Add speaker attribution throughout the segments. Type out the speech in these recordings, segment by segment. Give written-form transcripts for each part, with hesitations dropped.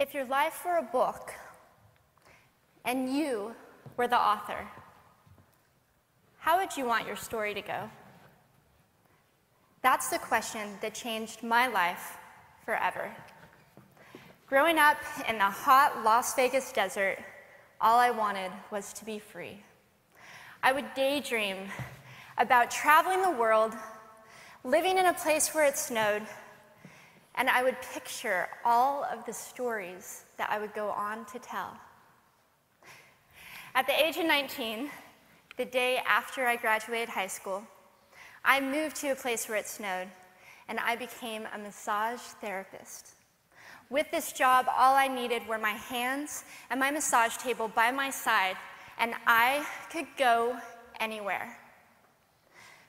Speaker 1: If your life were a book and you were the author, how would you want your story to go? That's the question that changed my life forever. Growing up in the hot Las Vegas desert, all I wanted was to be free. I would daydream about traveling the world, living in a place where it snowed, and I would picture all of the stories that I would go on to tell. At the age of 19, the day after I graduated high school, I moved to a place where it snowed, and I became a massage therapist. With this job, all I needed were my hands and my massage table by my side, and I could go anywhere.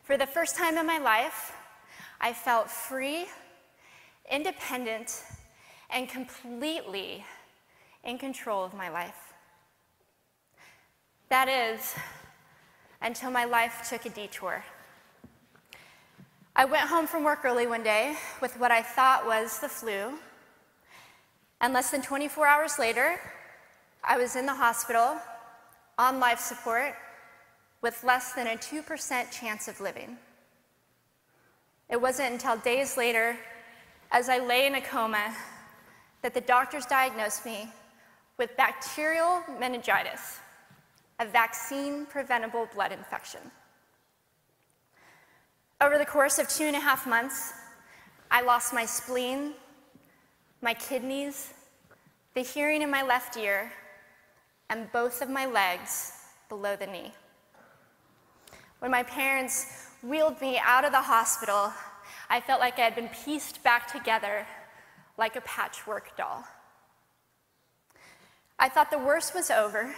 Speaker 1: For the first time in my life, I felt free, independent, and completely in control of my life. That is, until my life took a detour. I went home from work early one day with what I thought was the flu, and less than 24 hours later, I was in the hospital on life support with less than a 2% chance of living. It wasn't until days later, as I lay in a coma, that the doctors diagnosed me with bacterial meningitis, a vaccine-preventable blood infection. Over the course of 2.5 months, I lost my spleen, my kidneys, the hearing in my left ear, and both of my legs below the knee. When my parents wheeled me out of the hospital, I felt like I had been pieced back together like a patchwork doll. I thought the worst was over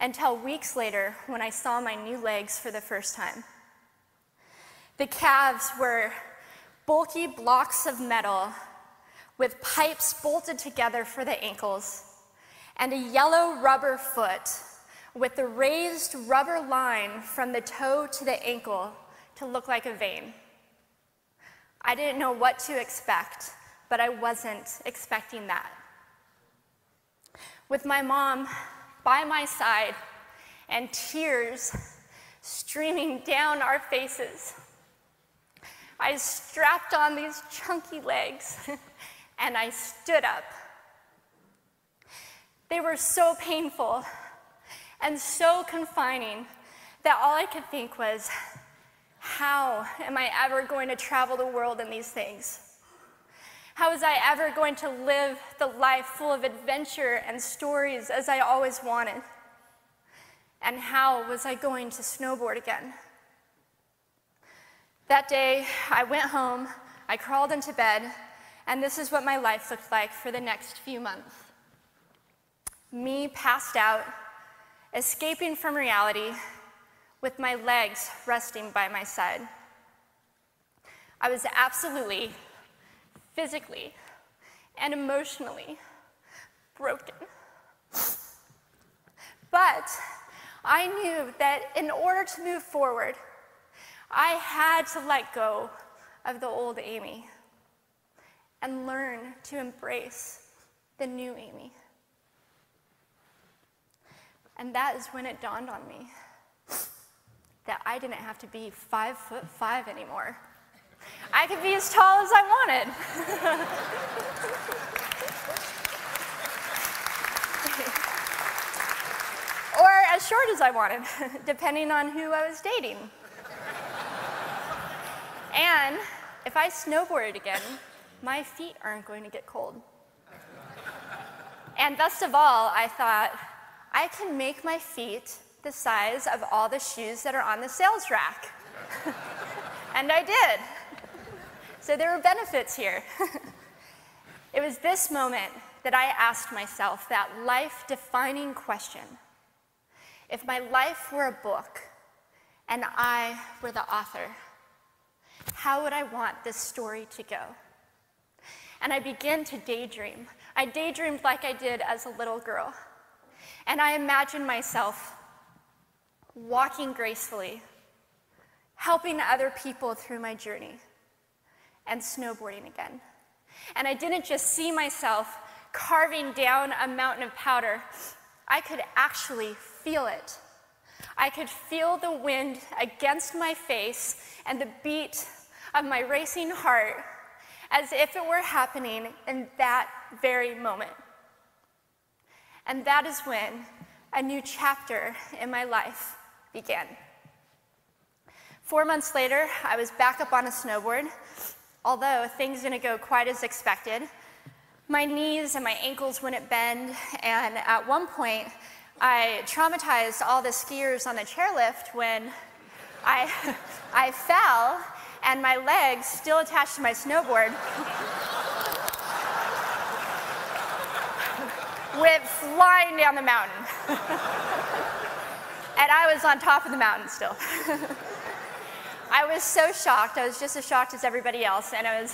Speaker 1: until weeks later when I saw my new legs for the first time. The calves were bulky blocks of metal with pipes bolted together for the ankles, and a yellow rubber foot with the raised rubber line from the toe to the ankle to look like a vein. I didn't know what to expect, but I wasn't expecting that. With my mom by my side and tears streaming down our faces, I strapped on these chunky legs and I stood up. They were so painful and so confining that all I could think was, how am I ever going to travel the world in these things? How was I ever going to live the life full of adventure and stories as I always wanted? And how was I going to snowboard again? That day, I went home, I crawled into bed, and this is what my life looked like for the next few months. Me passed out, escaping from reality, with my legs resting by my side. I was absolutely, physically, and emotionally broken. But I knew that in order to move forward, I had to let go of the old Amy and learn to embrace the new Amy. And that is when it dawned on me that I didn't have to be 5'5" anymore. I could be as tall as I wanted. Or as short as I wanted, depending on who I was dating. And if I snowboarded again, my feet aren't going to get cold. And best of all, I thought, I can make my feet the size of all the shoes that are on the sales rack. And I did. So there were benefits here. It was this moment that I asked myself that life-defining question. If my life were a book and I were the author, how would I want this story to go? And I began to daydream. I daydreamed like I did as a little girl. And I imagined myself walking gracefully, helping other people through my journey, and snowboarding again. And I didn't just see myself carving down a mountain of powder, I could actually feel it. I could feel the wind against my face and the beat of my racing heart as if it were happening in that very moment. And that is when a new chapter in my life began. 4 months later, I was back up on a snowboard. Although things didn't go quite as expected, my knees and my ankles wouldn't bend, and at one point, I traumatized all the skiers on the chairlift when I fell, and my legs, still attached to my snowboard, went flying down the mountain. And I was on top of the mountain still. I was so shocked. I was just as shocked as everybody else, and I was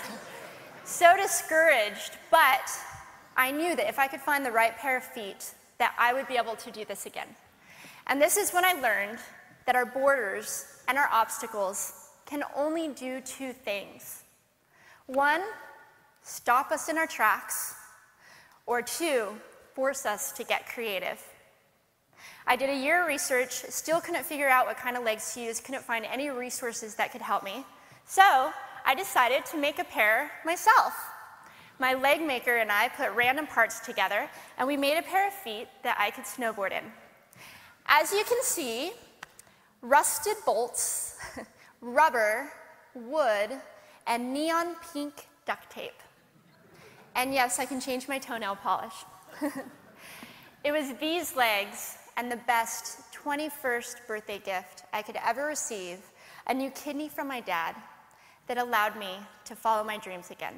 Speaker 1: so discouraged, but I knew that if I could find the right pair of feet, that I would be able to do this again. And this is when I learned that our borders and our obstacles can only do two things. One, stop us in our tracks, or two, force us to get creative. I did a year of research, still couldn't figure out what kind of legs to use, couldn't find any resources that could help me. So I decided to make a pair myself. My leg maker and I put random parts together, and we made a pair of feet that I could snowboard in. As you can see, rusted bolts, rubber, wood, and neon pink duct tape. And yes, I can change my toenail polish. It was these legs and the best 21st birthday gift I could ever receive, a new kidney from my dad, that allowed me to follow my dreams again.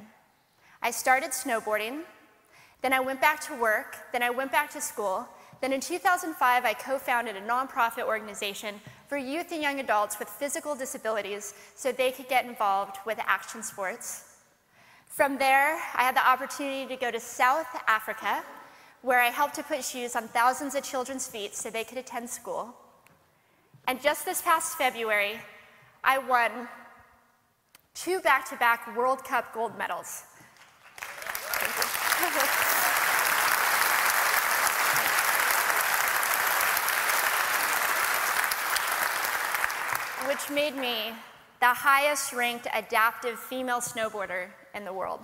Speaker 1: I started snowboarding, then I went back to work, then I went back to school, then in 2005 I co-founded a nonprofit organization for youth and young adults with physical disabilities so they could get involved with action sports. From there, I had the opportunity to go to South Africa, where I helped to put shoes on thousands of children's feet so they could attend school. And just this past February, I won 2 back-to-back World Cup gold medals. Thank you. Which made me the highest-ranked adaptive female snowboarder in the world.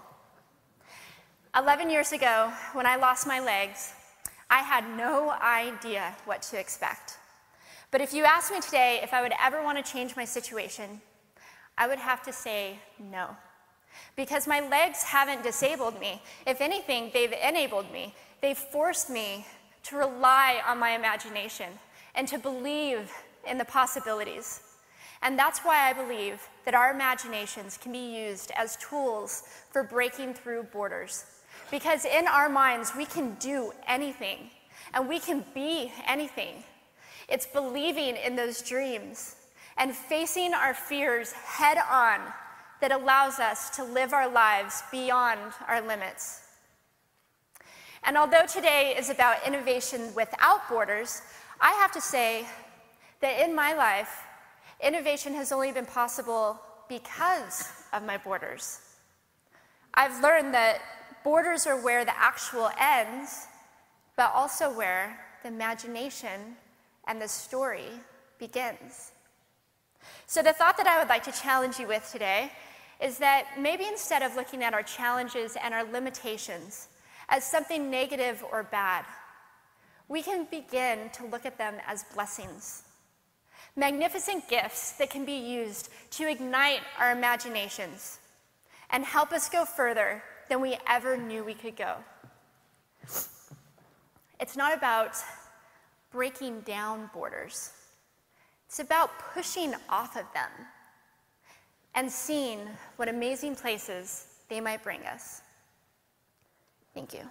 Speaker 1: 11 years ago, when I lost my legs, I had no idea what to expect. But if you asked me today if I would ever want to change my situation, I would have to say no. Because my legs haven't disabled me. If anything, they've enabled me. They've forced me to rely on my imagination and to believe in the possibilities. And that's why I believe that our imaginations can be used as tools for breaking through borders. Because in our minds, we can do anything, and we can be anything. It's believing in those dreams and facing our fears head on that allows us to live our lives beyond our limits. And although today is about innovation without borders, I have to say that in my life, innovation has only been possible because of my borders. I've learned that borders are where the actual ends, but also where the imagination and the story begins. So the thought that I would like to challenge you with today is that maybe instead of looking at our challenges and our limitations as something negative or bad, we can begin to look at them as blessings. Magnificent gifts that can be used to ignite our imaginations and help us go further than we ever knew we could go. It's not about breaking down borders. It's about pushing off of them and seeing what amazing places they might bring us. Thank you.